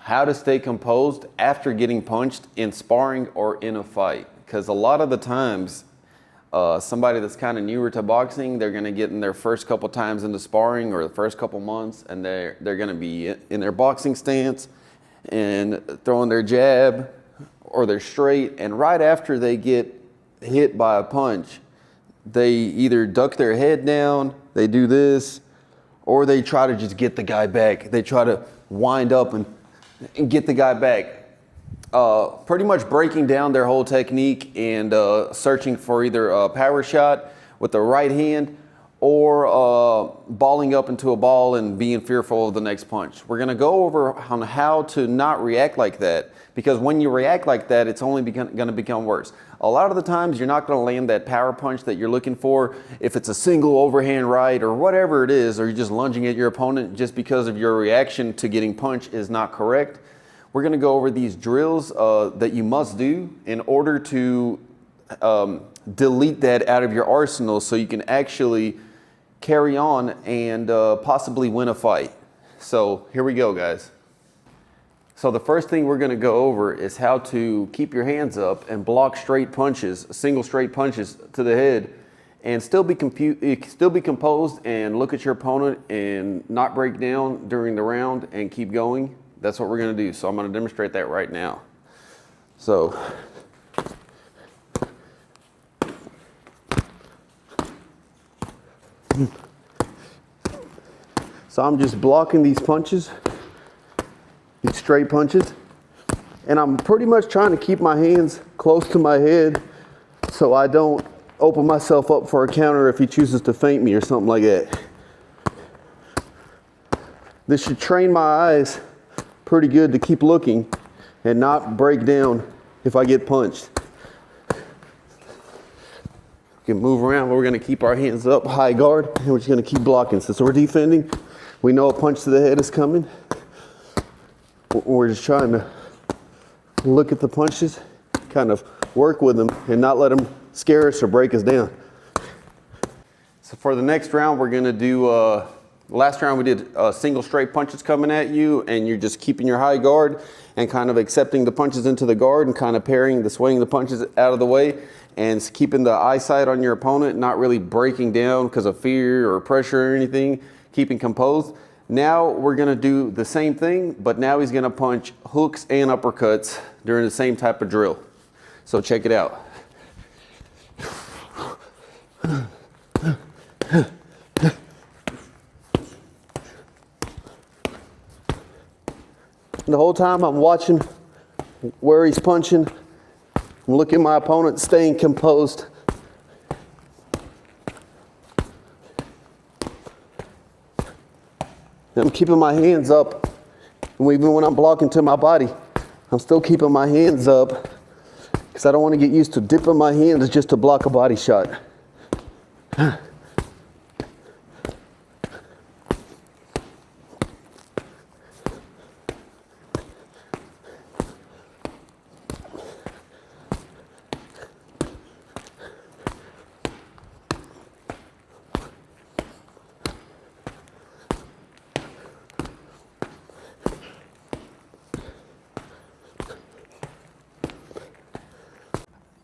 how to stay composed after getting punched in sparring or in a fight. Because a lot of the times, somebody that's kind of newer to boxing, they're going to get in their first couple times into sparring or the first couple months, and they're going to be in their boxing stance and throwing their jab or their straight, and right after they get hit by a punch, they either duck their head down, they do this, or they try to just get the guy back. They try to wind up and get the guy back. Pretty much breaking down their whole technique and searching for either a power shot with the right hand or balling up into a ball and being fearful of the next punch. We're gonna go over on how to not react like that, because when you react like that, it's only gonna become worse. A lot of the times you're not gonna land that power punch that you're looking for if it's a single overhand right or whatever it is, or you're just lunging at your opponent just because of your reaction to getting punched is not correct. We're gonna go over these drills that you must do in order to delete that out of your arsenal so you can actually carry on and possibly win a fight. So here we go, guys. So the first thing we're gonna go over is how to keep your hands up and block straight punches, single straight punches to the head, and still be composed and look at your opponent and not break down during the round and keep going. That's what we're gonna do. So I'm gonna demonstrate that right now. So I'm just blocking these punches, these straight punches, and I'm pretty much trying to keep my hands close to my head so I don't open myself up for a counter if he chooses to feint me or something like that. This should train my eyes pretty good to keep looking and not break down if I get punched. We can move around, but we're gonna keep our hands up, high guard, and we're just gonna keep blocking. Since we're defending, we know a punch to the head is coming. We're just trying to look at the punches, kind of work with them and not let them scare us or break us down. So for the next round, we're gonna do, last round we did single straight punches coming at you, and you're just keeping your high guard and kind of accepting the punches into the guard and kind of parrying the swing the punches out of the way and keeping the eyesight on your opponent, not really breaking down because of fear or pressure or anything, keeping composed. Now we're gonna do the same thing, but now he's gonna punch hooks and uppercuts during the same type of drill. So check it out. The whole time I'm watching where he's punching, I'm looking at my opponent, staying composed. I'm keeping my hands up, and even when I'm blocking to my body, I'm still keeping my hands up because I don't want to get used to dipping my hands just to block a body shot.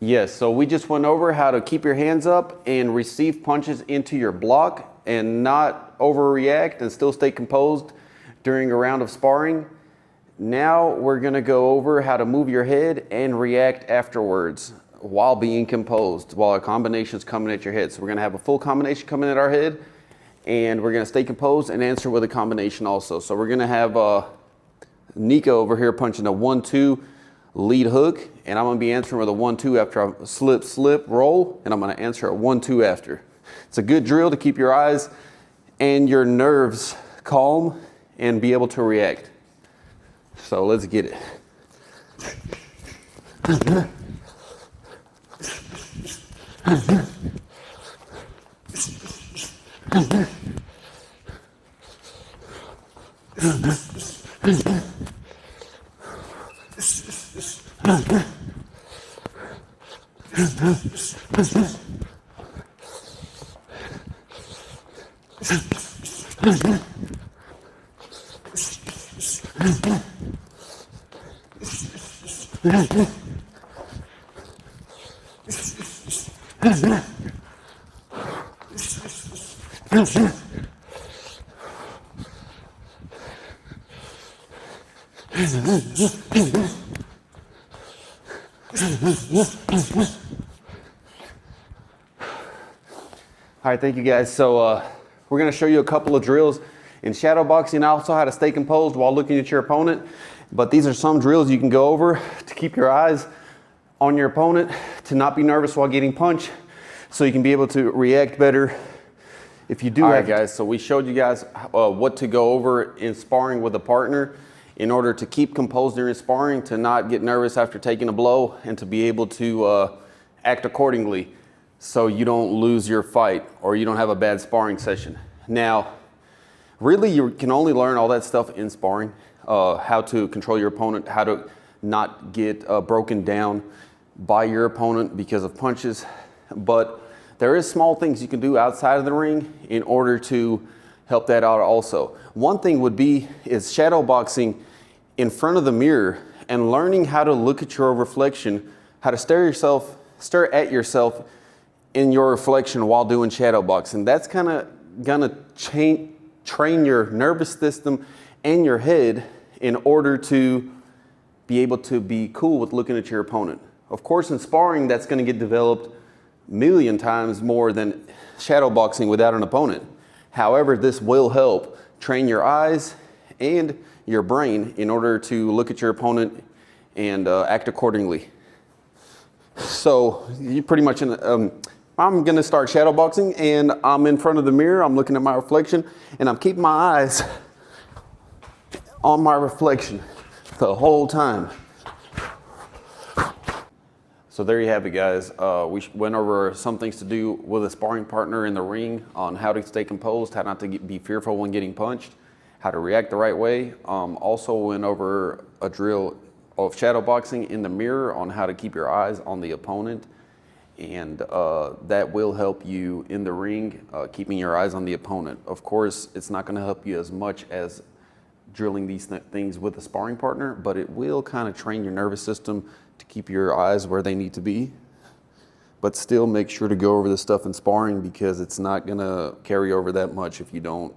Yes, so we just went over how to keep your hands up and receive punches into your block and not overreact and still stay composed during a round of sparring. Now we're gonna go over how to move your head and react afterwards while being composed, while a combination's coming at your head. So we're gonna have a full combination coming at our head, and we're gonna stay composed and answer with a combination also. So we're gonna have Nico over here punching a 1-2 lead hook, and I'm gonna be answering with a 1-2 after I slip, roll, and I'm gonna answer a 1-2 after. It's a good drill to keep your eyes and your nerves calm and be able to react. So let's get it. All right, thank you guys. So we're gonna show you a couple of drills in shadow boxing, also how to stay composed while looking at your opponent. But these are some drills you can go over to keep your eyes on your opponent, to not be nervous while getting punched, so you can be able to react better if you do. All right, guys, so we showed you guys what to go over in sparring with a partner in order to keep composed during sparring, to not get nervous after taking a blow, and to be able to act accordingly so you don't lose your fight or you don't have a bad sparring session. Now, really, you can only learn all that stuff in sparring, how to control your opponent, how to not get broken down by your opponent because of punches. But there is small things you can do outside of the ring in order to help that out also. One thing would be is shadow boxing in front of the mirror and learning how to look at your reflection, how to stare at yourself in your reflection while doing shadow boxing. That's kind of gonna train your nervous system and your head in order to be able to be cool with looking at your opponent. Of course, in sparring, that's gonna get developed a million times more than shadow boxing without an opponent. However, this will help train your eyes and your brain in order to look at your opponent and act accordingly. So you pretty much I'm gonna start shadow boxing, and I'm in front of the mirror, I'm looking at my reflection, and I'm keeping my eyes on my reflection the whole time. So there you have it, guys. We went over some things to do with a sparring partner in the ring, on how to stay composed, how not to be fearful when getting punched, how to react the right way. Also went over a drill of shadow boxing in the mirror on how to keep your eyes on the opponent. And that will help you in the ring, keeping your eyes on the opponent. Of course, it's not gonna help you as much as drilling these things with a sparring partner, but it will kind of train your nervous system to keep your eyes where they need to be. But still make sure to go over this stuff in sparring, because it's not gonna carry over that much if you don't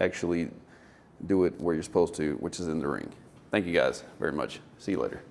actually do it where you're supposed to, which is in the ring. Thank you guys very much. See you later.